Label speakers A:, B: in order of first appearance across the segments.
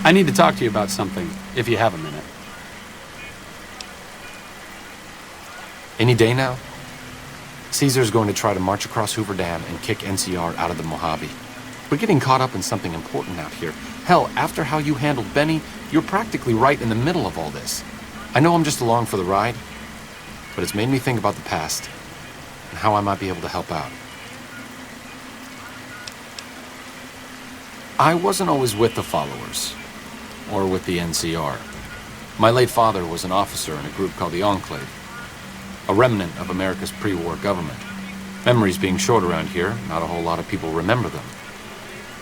A: I need to talk to you about something, if you have a minute.
B: Any day now? Caesar's going to try to march across Hoover Dam and kick NCR out of the Mojave. We're getting caught up in something important out here. Hell, after how you handled Benny, you're practically right in the middle of all this. I know I'm just along for the ride, but it's made me think about the past and how I might be able to help out. I wasn't always with the followers, or with the NCR. My late father was an officer in a group called the Enclave, a remnant of America's pre-war government. Memories being short around here, not a whole lot of people remember them.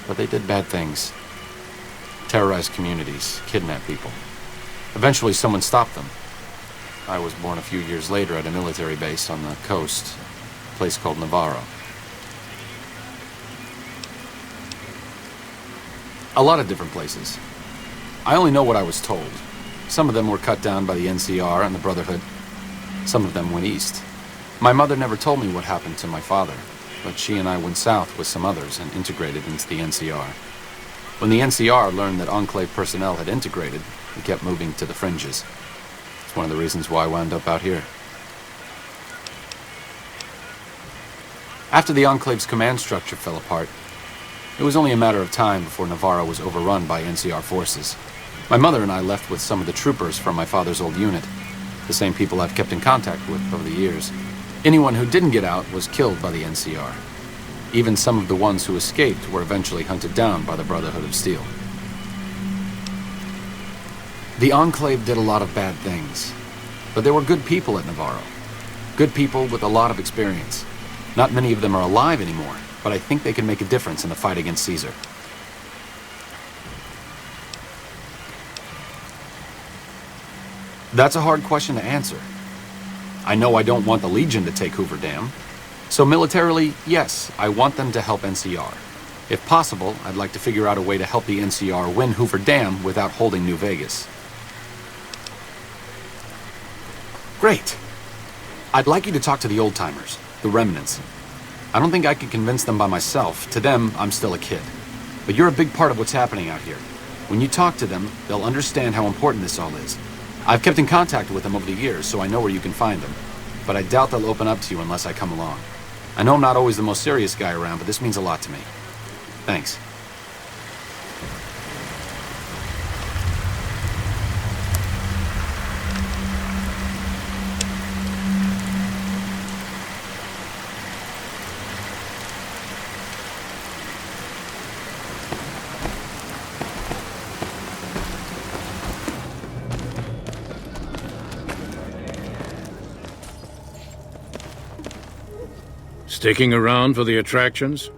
B: But they did bad things. Terrorized communities, kidnapped people. Eventually someone stopped them. I was born a few years later at a military base on the coast, a place called Navarro. A lot of different places. I only know what I was told. Some of them were cut down by the NCR and the Brotherhood. Some of them went east. My mother never told me what happened to my father, but she and I went south with some others and integrated into the NCR. When the NCR learned that Enclave personnel had integrated, we kept moving to the fringes. It's one of the reasons why I wound up out here. After the Enclave's command structure fell apart, it was only a matter of time before Navarro was overrun by NCR forces. My mother and I left with some of the troopers from my father's old unit, the same people I've kept in contact with over the years. Anyone who didn't get out was killed by the NCR. Even some of the ones who escaped were eventually hunted down by the Brotherhood of Steel. The Enclave did a lot of bad things, but there were good people at Navarro. Good people with a lot of experience. Not many of them are alive anymore, but I think they can make a difference in the fight against Caesar. That's a hard question to answer. I know I don't want the Legion to take Hoover Dam. So militarily, yes, I want them to help NCR. If possible, I'd like to figure out a way to help the NCR win Hoover Dam without holding New Vegas. Great. I'd like you to talk to the old-timers, the Remnants. I don't think I could convince them by myself. To them, I'm still a kid. But you're a big part of what's happening out here. When you talk to them, they'll understand how important this all is. I've kept in contact with them over the years, so I know where you can find them. But I doubt they'll open up to you unless I come along. I know I'm not always the most serious guy around, but this means a lot to me. Thanks.
C: Sticking around for the attractions?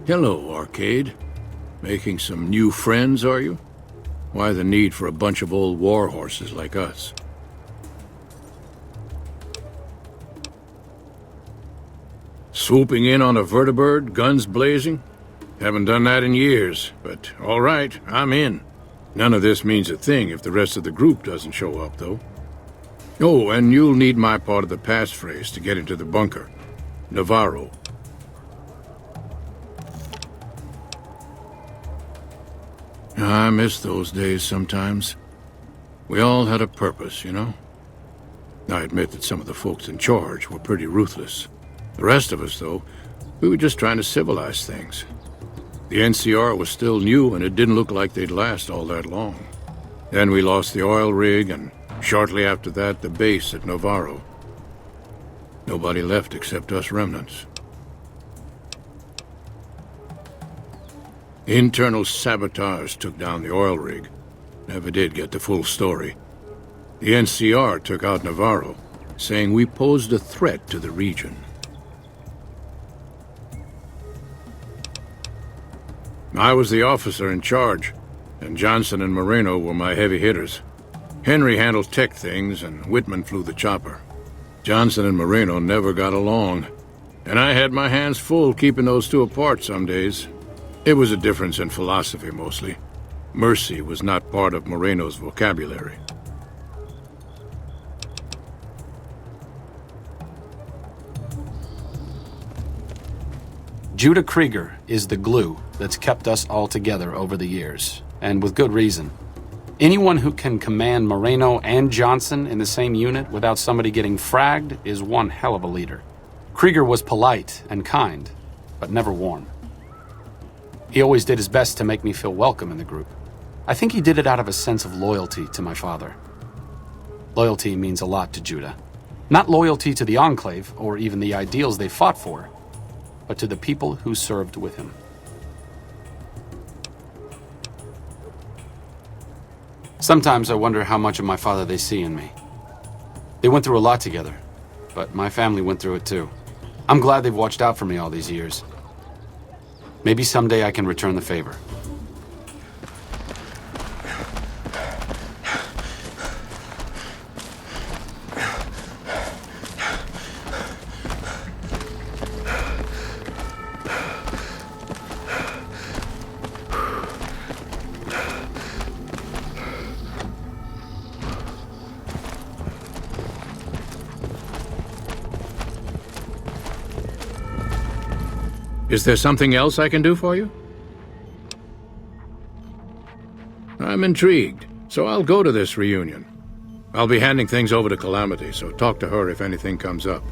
C: Hello, Arcade. Making some new friends, are you? Why the need for a bunch of old war horses like us? Swooping in on a vertibird, guns blazing? Haven't done that in years, but all right, I'm in. None of this means a thing if the rest of the group doesn't show up, though. Oh, and you'll need my part of the passphrase to get into the bunker. Navarro. I miss those days sometimes. We all had a purpose, you know? I admit that some of the folks in charge were pretty ruthless. The rest of us, though, we were just trying to civilize things. The NCR was still new, and it didn't look like they'd last all that long. Then we lost the oil rig, and shortly after that, the base at Navarro. Nobody left except us remnants. Internal sabotage took down the oil rig. Never did get the full story. The NCR took out Navarro, saying we posed a threat to the region. I was the officer in charge, and Johnson and Moreno were my heavy hitters. Henry handled tech things, and Whitman flew the chopper. Johnson and Moreno never got along, and I had my hands full keeping those two apart some days. It was a difference in philosophy, mostly. Mercy was not part of Moreno's vocabulary.
A: Judah Krieger is the glue that's kept us all together over the years, and with good reason. Anyone who can command Moreno and Johnson in the same unit without somebody getting fragged is one hell of a leader. Krieger was polite and kind, but never warm. He always did his best to make me feel welcome in the group. I think he did it out of a sense of loyalty to my father. Loyalty means a lot to Judah. Not loyalty to the Enclave, or even the ideals they fought for, but to the people who served with him. Sometimes I wonder how much of my father they see in me. They went through a lot together, but my family went through it too. I'm glad they've watched out for me all these years. Maybe someday I can return the favor.
C: Is there something else I can do for you? I'm intrigued, so I'll go to this reunion. I'll be handing things over to Calamity, so talk to her if anything comes up.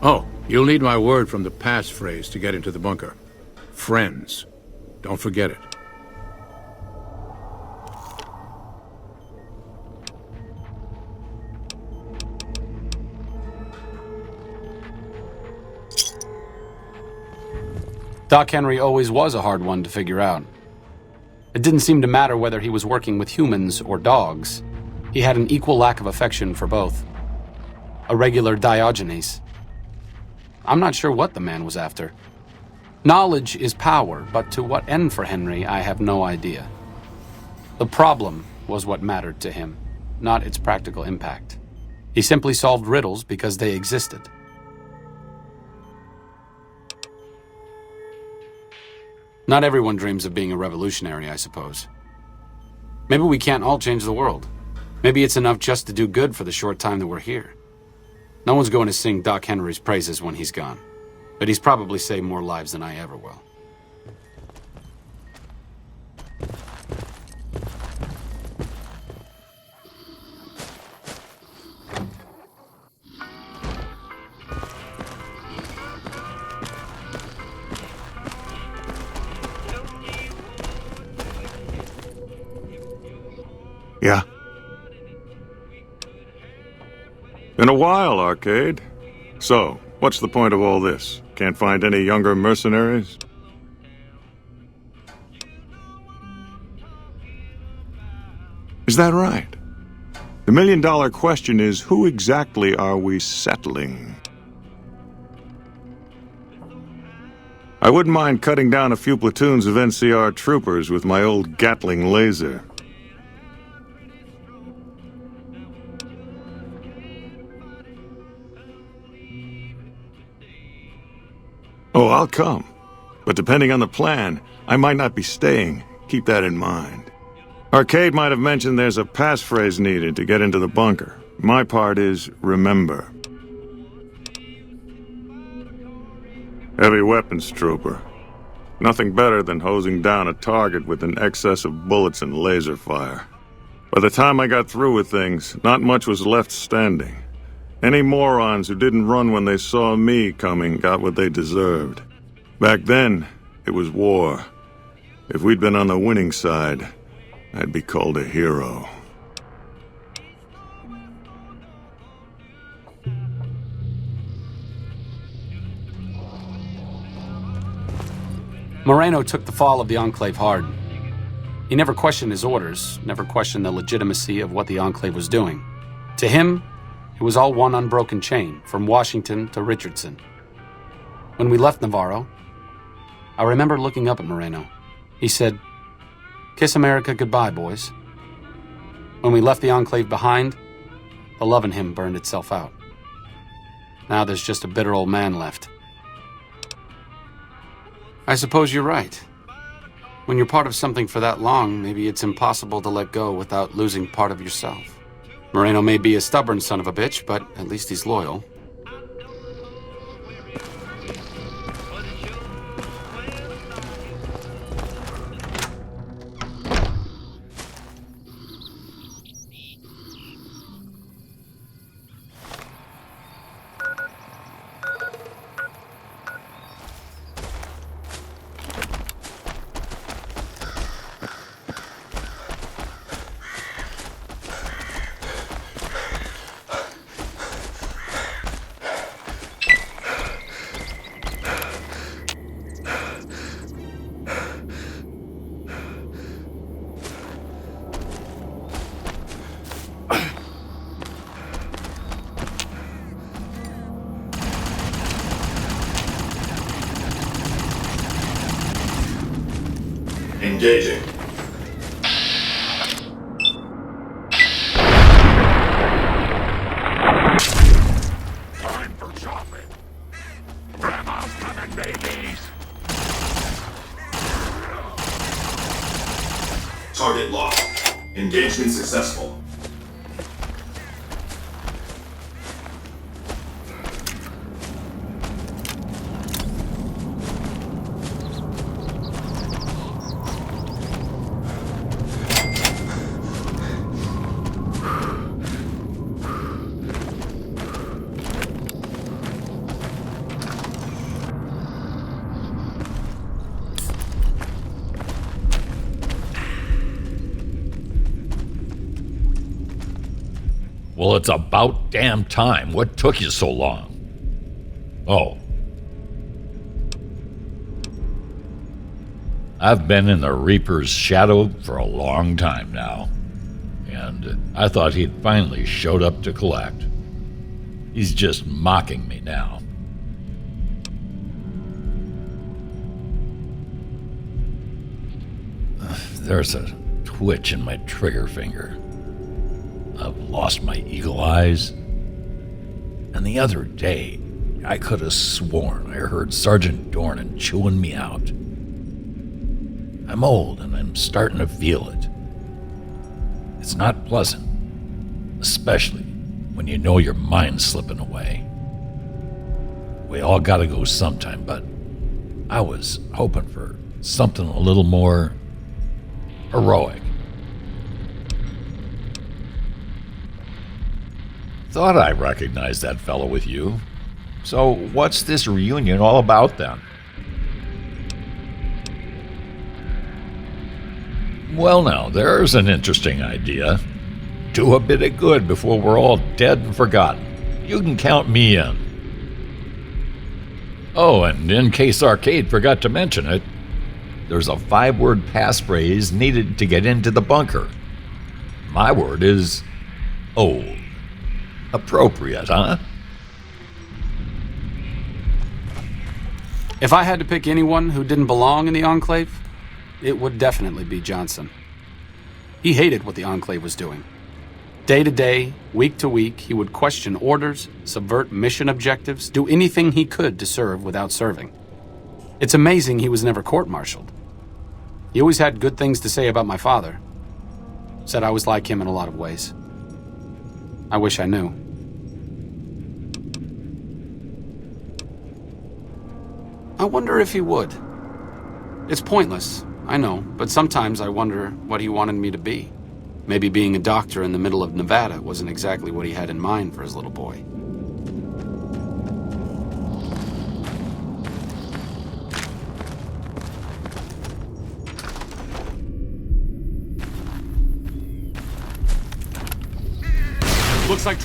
C: Oh, you'll need my word from the passphrase to get into the bunker. Friends. Don't forget it.
A: Doc Henry always was a hard one to figure out. It didn't seem to matter whether he was working with humans or dogs. He had an equal lack of affection for both. A regular Diogenes. I'm not sure what the man was after. Knowledge is power, but to what end for Henry, I have no idea. The problem was what mattered to him, not its practical impact. He simply solved riddles because they existed. Not everyone dreams of being a revolutionary, I suppose. Maybe we can't all change the world. Maybe it's enough just to do good for the short time that we're here. No one's going to sing Doc Henry's praises when he's gone, but he's probably saved more lives than I ever will.
D: Yeah? Been a while, Arcade. So, what's the point of all this? Can't find any younger mercenaries? Is that right? The million-dollar question is, who exactly are we settling? I wouldn't mind cutting down a few platoons of NCR troopers with my old Gatling laser. Oh, I'll come. But depending on the plan, I might not be staying. Keep that in mind. Arcade might have mentioned there's a passphrase needed to get into the bunker. My part is, remember. Heavy weapons trooper. Nothing better than hosing down a target with an excess of bullets and laser fire. By the time I got through with things, not much was left standing. Any morons who didn't run when they saw me coming got what they deserved. Back then, it was war. If we'd been on the winning side, I'd be called a hero.
A: Moreno took the fall of the Enclave hard. He never questioned his orders, never questioned the legitimacy of what the Enclave was doing. To him, it was all one unbroken chain, from Washington to Richardson. When we left Navarro, I remember looking up at Moreno. He said, "Kiss America goodbye, boys." When we left the Enclave behind, the love in him burned itself out. Now there's just a bitter old man left. I suppose you're right. When you're part of something for that long, maybe it's impossible to let go without losing part of yourself. Moreno may be a stubborn son of a bitch, but at least he's loyal.
E: Engaging.
F: Time for shopping. Grandma's coming, babies.
E: Target locked. Engagement successful.
F: Well, it's about damn time. What took you so long? Oh. I've been in the Reaper's shadow for a long time now, and I thought he'd finally showed up to collect. He's just mocking me now. There's a twitch in my trigger finger. I've lost my eagle eyes. And the other day, I could have sworn I heard Sergeant Dornan chewing me out. I'm old and I'm starting to feel it. It's not pleasant, especially when you know your mind's slipping away. We all gotta go sometime, but I was hoping for something a little more heroic. Thought I recognized that fellow with you. So what's this reunion all about then? Well now, there's an interesting idea. Do a bit of good before we're all dead and forgotten. You can count me in. Oh, and in case Arcade forgot to mention it, there's a 5-word passphrase needed to get into the bunker. My word is Auld. Appropriate, huh?
A: If I had to pick anyone who didn't belong in the Enclave, it would definitely be Johnson. He hated what the Enclave was doing. Day to day, week to week, he would question orders, subvert mission objectives, do anything he could to serve without serving. It's amazing he was never court-martialed. He always had good things to say about my father. Said I was like him in a lot of ways. I wish I knew. I wonder if he would. It's pointless, I know, but sometimes I wonder what he wanted me to be. Maybe being a doctor in the middle of Nevada wasn't exactly what he had in mind for his little boy. Looks like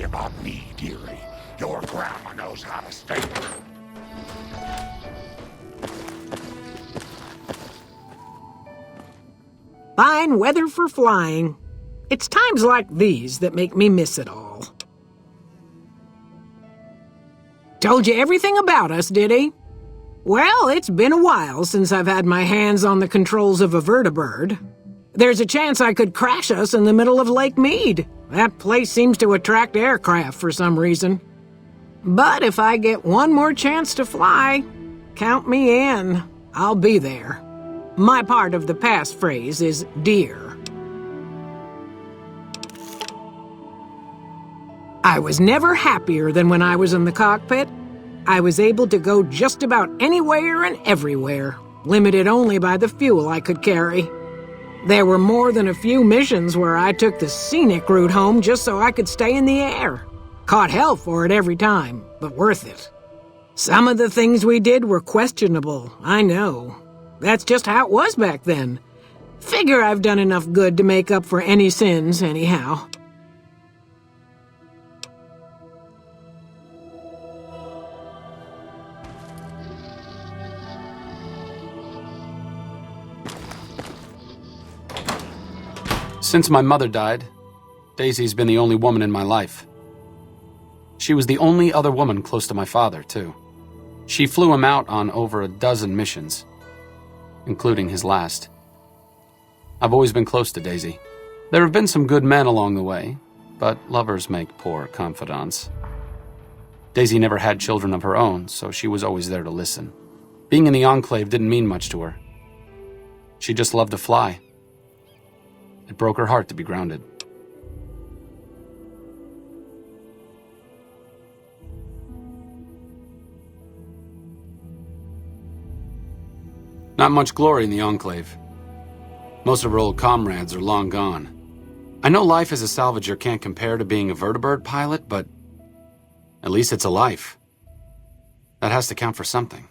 G: worry about me, dearie. Your grandma knows how to stay true.
H: Fine weather for flying. It's times like these that make me miss it all. Told you everything about us, did he? Well, it's been a while since I've had my hands on the controls of a vertibird. There's a chance I could crash us in the middle of Lake Mead. That place seems to attract aircraft for some reason. But if I get one more chance to fly, count me in. I'll be there. My part of the passphrase is dear. I was never happier than when I was in the cockpit. I was able to go just about anywhere and everywhere, limited only by the fuel I could carry. There were more than a few missions where I took the scenic route home just so I could stay in the air. Caught hell for it every time, but worth it. Some of the things we did were questionable, I know. That's just how it was back then. Figure I've done enough good to make up for any sins, anyhow.
A: Since my mother died, Daisy's been the only woman in my life. She was the only other woman close to my father, too. She flew him out on over a dozen missions, including his last. I've always been close to Daisy. There have been some good men along the way, but lovers make poor confidants. Daisy never had children of her own, so she was always there to listen. Being in the Enclave didn't mean much to her. She just loved to fly. It broke her heart to be grounded. Not much glory in the Enclave. Most of her old comrades are long gone. I know life as a salvager can't compare to being a vertibird pilot, but at least it's a life. That has to count for something.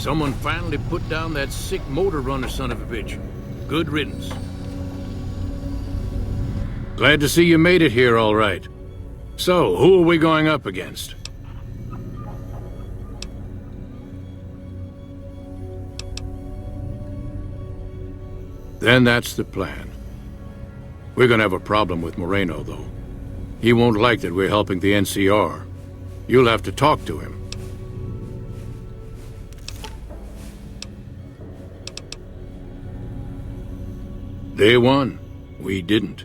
C: Someone finally put down that sick motor runner son of a bitch. Good riddance. Glad to see you made it here all right. So, who are we going up against? Then that's the plan. We're gonna have a problem with Moreno, though. He won't like that we're helping the NCR. You'll have to talk to him. Day one, we didn't.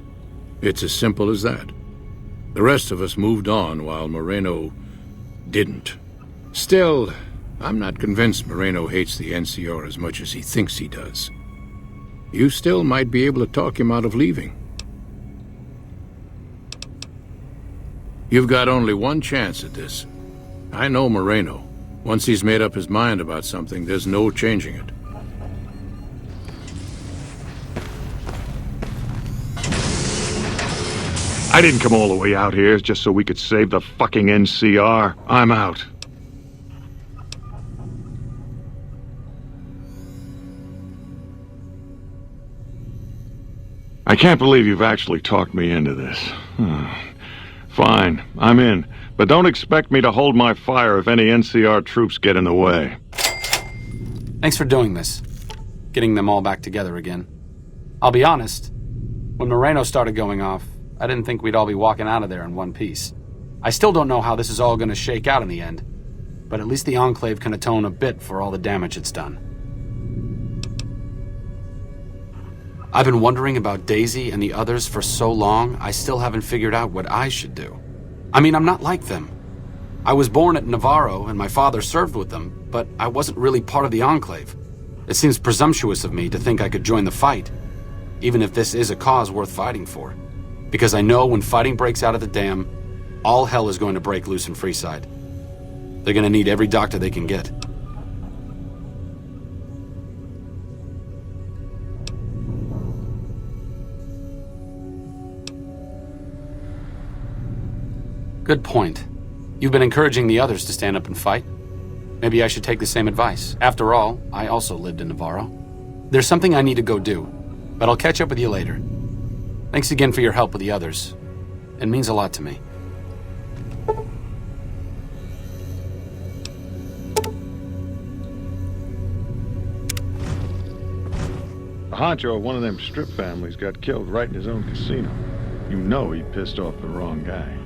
C: It's as simple as that. The rest of us moved on while Moreno didn't. Still, I'm not convinced Moreno hates the NCR as much as he thinks he does. You still might be able to talk him out of leaving. You've got only one chance at this. I know Moreno. Once he's made up his mind about something, there's no changing it.
D: I didn't come all the way out here just so we could save the fucking NCR. I'm out. I can't believe you've actually talked me into this. Fine, I'm in. But don't expect me to hold my fire if any NCR troops get in the way.
A: Thanks for doing this. Getting them all back together again. I'll be honest, when Moreno started going off, I didn't think we'd all be walking out of there in one piece. I still don't know how this is all going to shake out in the end, but at least the Enclave can atone a bit for all the damage it's done. I've been wondering about Daisy and the others for so long, I still haven't figured out what I should do. I mean, I'm not like them. I was born at Navarro and my father served with them, but I wasn't really part of the Enclave. It seems presumptuous of me to think I could join the fight, even if this is a cause worth fighting for. Because I know when fighting breaks out at the dam, all hell is going to break loose in Freeside. They're going to need every doctor they can get. Good point. You've been encouraging the others to stand up and fight. Maybe I should take the same advice. After all, I also lived in Navarro. There's something I need to go do, but I'll catch up with you later. Thanks again for your help with the others. It means a lot to me.
D: A honcho of one of them strip families got killed right in his own casino. You know he pissed off the wrong guy.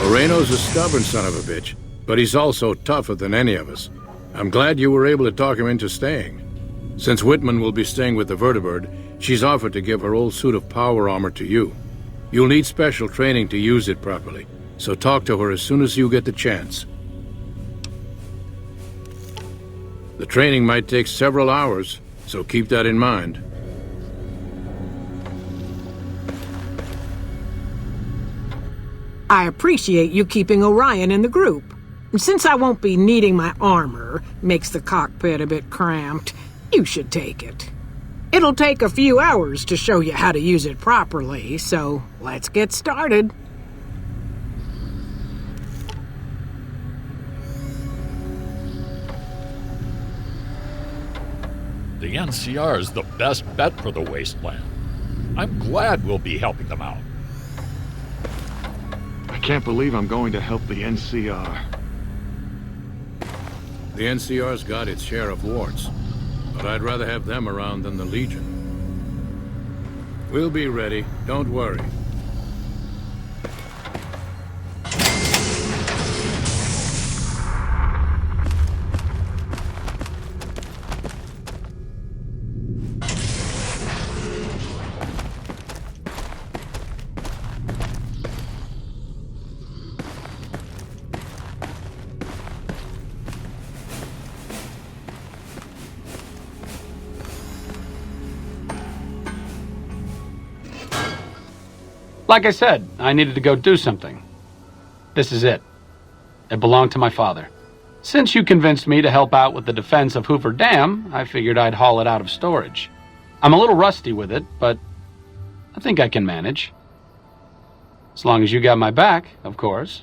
C: Moreno's a stubborn son of a bitch, but he's also tougher than any of us. I'm glad you were able to talk him into staying. Since Whitman will be staying with the Vertibird, she's offered to give her old suit of power armor to you. You'll need special training to use it properly, so talk to her as soon as you get the chance. The training might take several hours, so keep that in mind.
H: I appreciate you keeping Orion in the group. Since I won't be needing my armor, makes the cockpit a bit cramped, you should take it. It'll take a few hours to show you how to use it properly, so let's get started.
F: The NCR is the best bet for the wasteland. I'm glad we'll be helping them out.
D: I can't believe I'm going to help the NCR.
C: The NCR's got its share of warts, but I'd rather have them around than the Legion. We'll be ready, don't worry.
A: Like I said, I needed to go do something. This is it. It belonged to my father. Since you convinced me to help out with the defense of Hoover Dam, I figured I'd haul it out of storage. I'm a little rusty with it, but I think I can manage. As long as you got my back, of course.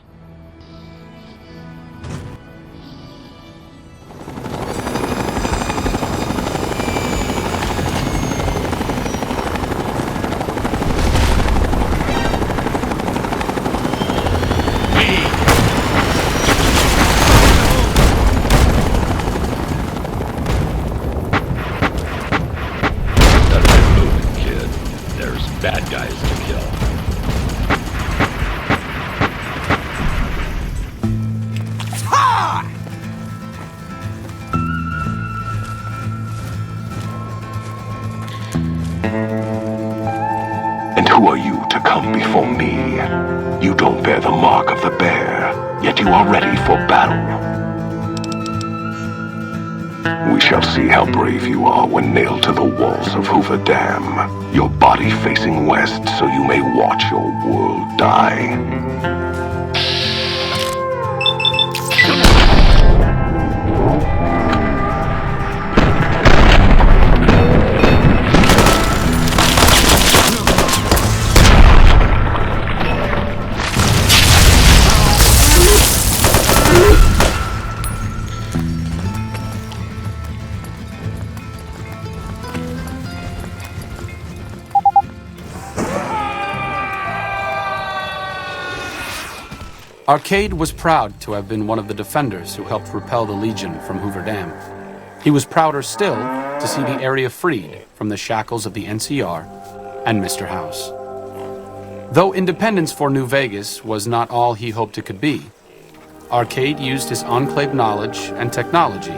G: And who are you to come before me? You don't bear the mark of the bear, yet you are ready for battle. We shall see how brave you are when nailed to the walls of Hoover Dam, your body facing west so you may watch your world die.
A: Arcade was proud to have been one of the defenders who helped repel the Legion from Hoover Dam. He was prouder still to see the area freed from the shackles of the NCR and Mr. House. Though independence for New Vegas was not all he hoped it could be, Arcade used his Enclave knowledge and technology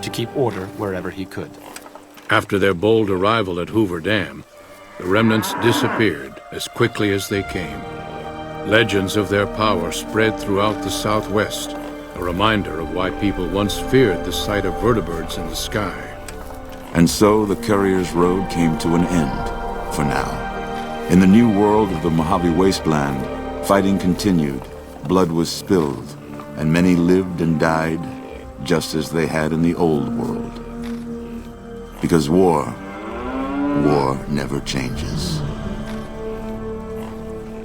A: to keep order wherever he could.
C: After their bold arrival at Hoover Dam, the remnants disappeared as quickly as they came. Legends of their power spread throughout the Southwest, a reminder of why people once feared the sight of vertibirds in the sky.
I: And so the Courier's Road came to an end, for now. In the new world of the Mojave Wasteland, fighting continued, blood was spilled, and many lived and died just as they had in the old world. Because war never changes.